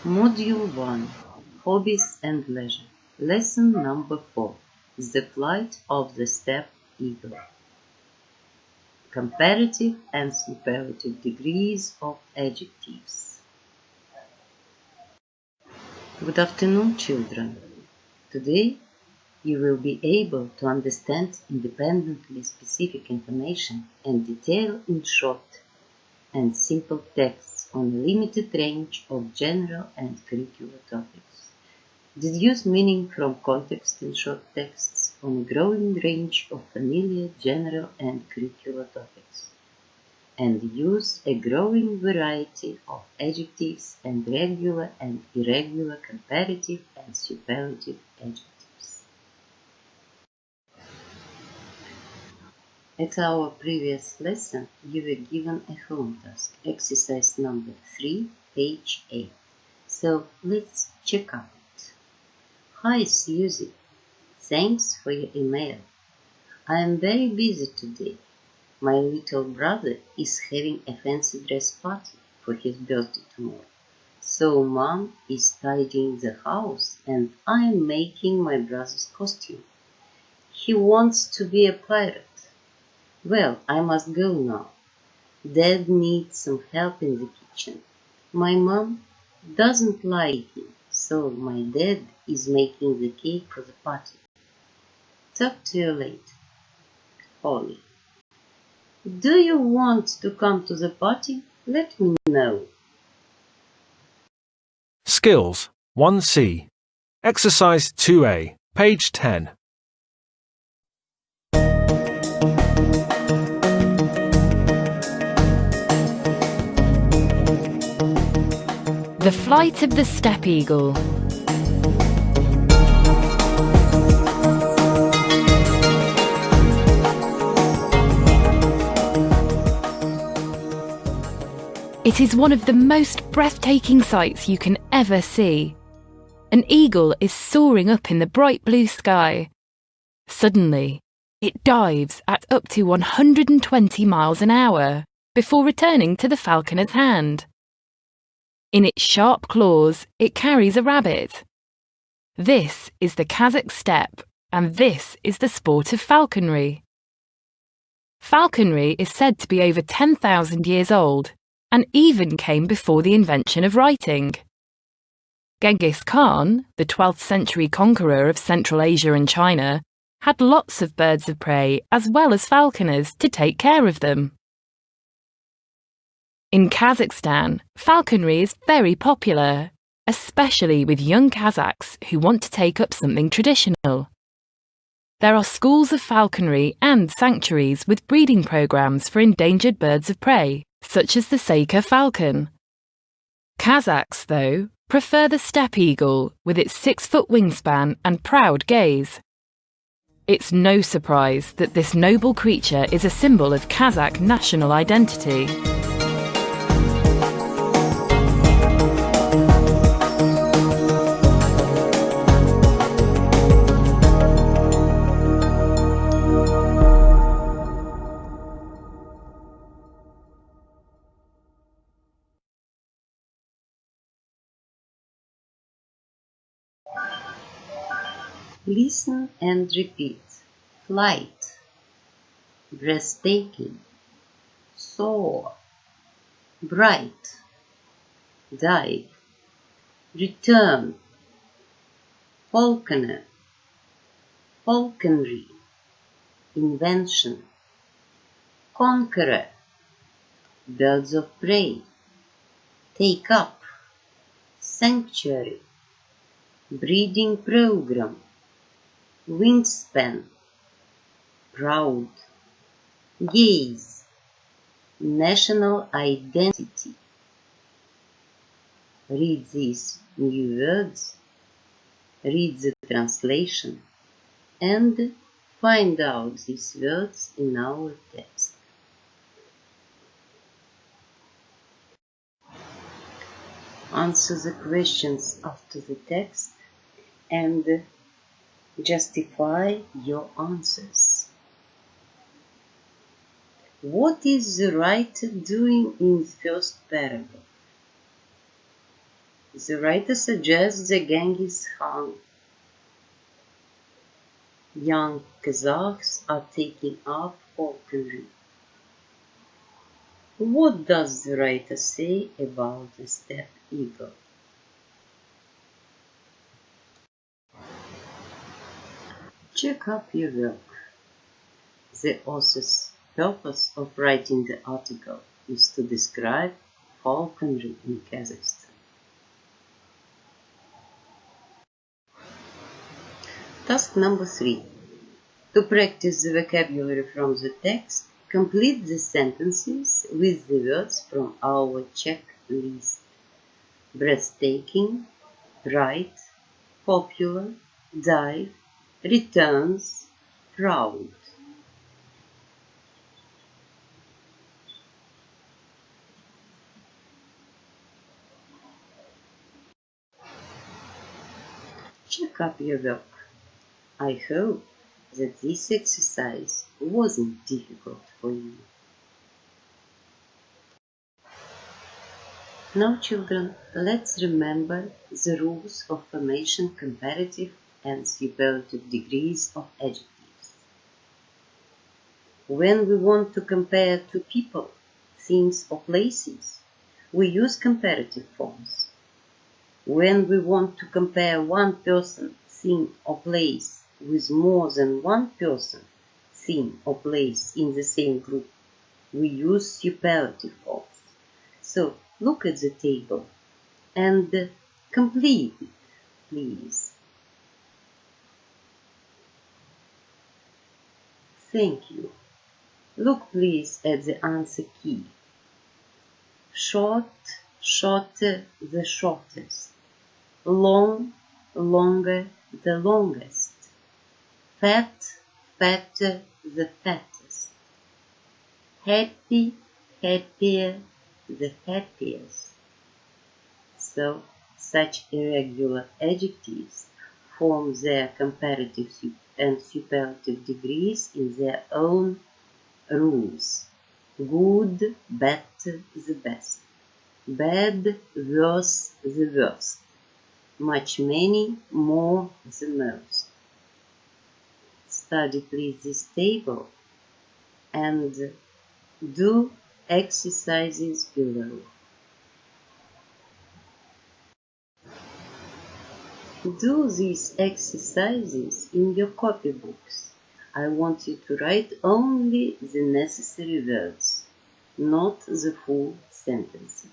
Module 1 Hobbies and Leisure. Lesson number 4 The Flight of the Steppe Eagle. Comparative and superlative degrees of adjectives. Good afternoon, children. Today you will be able to understand independently specific information and detail in short and simple texts on a limited range of general and curricular topics. Deduce meaning from context in short texts on a growing range of familiar, general and curricular topics. And use a growing variety of adjectives and regular and irregular comparative and superlative adjectives. At our previous lesson, you were given a home task, exercise number 3, page 8. So let's check out it. Hi Susie, thanks for your email. I am very busy today. My little brother is having a fancy dress party for his birthday tomorrow. So Mom is tidying the house and I am making my brother's costume. He wants to be a pirate. Well, I must go now. Dad needs some help in the kitchen. My mom doesn't like him, so my dad is making the cake for the party. Talk to you later. Holly. Do you want to come to the party? Let me know. Skills 1C. Exercise 2A, page 10. The Flight of the Steppe Eagle. It is one of the most breathtaking sights you can ever see. An eagle is soaring up in the bright blue sky. Suddenly, it dives at up to 120 miles an hour before returning to the falconer's hand. In its sharp claws, it carries a rabbit. This is the Kazakh steppe, and this is the sport of falconry. Falconry is said to be over 10,000 years old, and even came before the invention of writing. Genghis Khan, the 12th century conqueror of Central Asia and China, had lots of birds of prey as well as falconers to take care of them. In Kazakhstan, falconry is very popular, especially with young Kazakhs who want to take up something traditional. There are schools of falconry and sanctuaries with breeding programs for endangered birds of prey, such as the Saka falcon. Kazakhs, though, prefer the steppe eagle with its 6-foot wingspan and proud gaze. It's no surprise that this noble creature is a symbol of Kazakh national identity. Listen and repeat. Flight, breathtaking, soar, bright, dive, return, falconer, falconry, invention, conqueror, birds of prey, take up, sanctuary, breeding program, wingspan, proud, gaze, national identity. Read these new words, read the translation, and find out these words in our text. Answer the questions after the text and justify your answers. What is the writer doing in the first paragraph? The writer suggests the Genghis Khan. Young Kazakhs are taking up falconry. What does the writer say about the steppe eagle? Check up your work. The author's purpose of writing the article is to describe falconry in Kazakhstan. Task number 3. To practice the vocabulary from the text, complete the sentences with the words from our checklist. Breathtaking, bright, popular, dive, returns, proud. Check up your work. I hope that this exercise wasn't difficult for you. Now, children, let's remember the rules of formation comparative and superlative degrees of adjectives. When we want to compare two people, things or places, we use comparative forms. When we want to compare one person, thing or place with more than one person, thing or place in the same group, we use superlative forms. So, look at the table and complete it, please. Thank you. Look please at the answer key. Short, shorter, the shortest. Long, longer, the longest. Fat, fatter, the fattest. Happy, happier, the happiest. So, such irregular adjectives form their comparative and superlative degrees in their own rules. Good, better, the best. Bad, worse, the worst. Much, many, more, the most. Study please this table and do exercises below. Do these exercises in your copybooks. I want you to write only the necessary words, not the full sentences.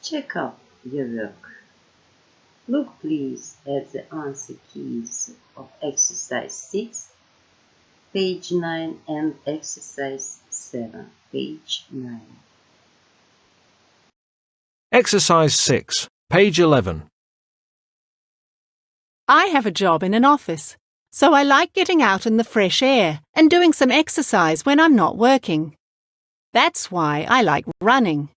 Check up your work. Look please at the answer keys of exercise 6, page 9 and exercise 7, page 9. Exercise 6, page 11. I have a job in an office, so I like getting out in the fresh air and doing some exercise when I'm not working. That's why I like running.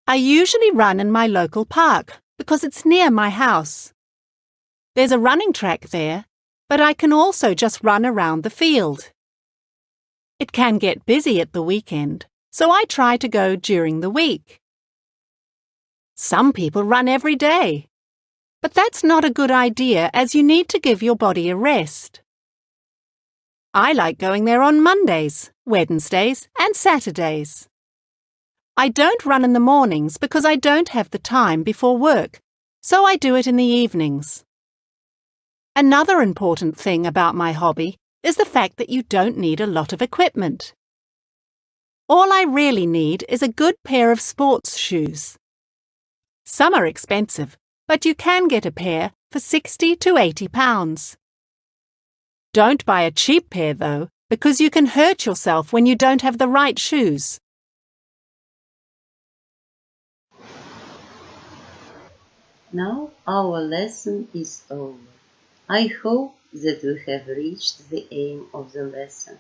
I usually run in my local park because it's near my house. There's a running track there, but I can also just run around the field. It can get busy at the weekend, so I try to go during the week. Some people run every day, but that's not a good idea as you need to give your body a rest. I like going there on Mondays, Wednesdays, and Saturdays. I don't run in the mornings because I don't have the time before work, so I do it in the evenings. Another important thing about my hobby is the fact that you don't need a lot of equipment. All I really need is a good pair of sports shoes. Some are expensive, but you can get a pair for £60 to £80. Don't buy a cheap pair though, because you can hurt yourself when you don't have the right shoes. Now our lesson is over. I hope that we have reached the aim of the lesson.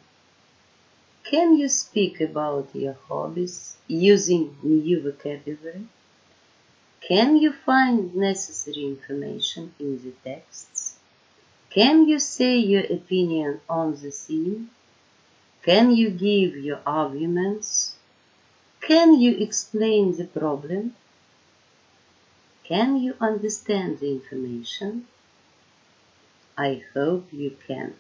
Can you speak about your hobbies using new vocabulary? Can you find necessary information in the texts? Can you say your opinion on the theme? Can you give your arguments? Can you explain the problem? Can you understand the information? I hope you can.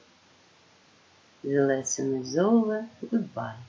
The lesson is over. Goodbye.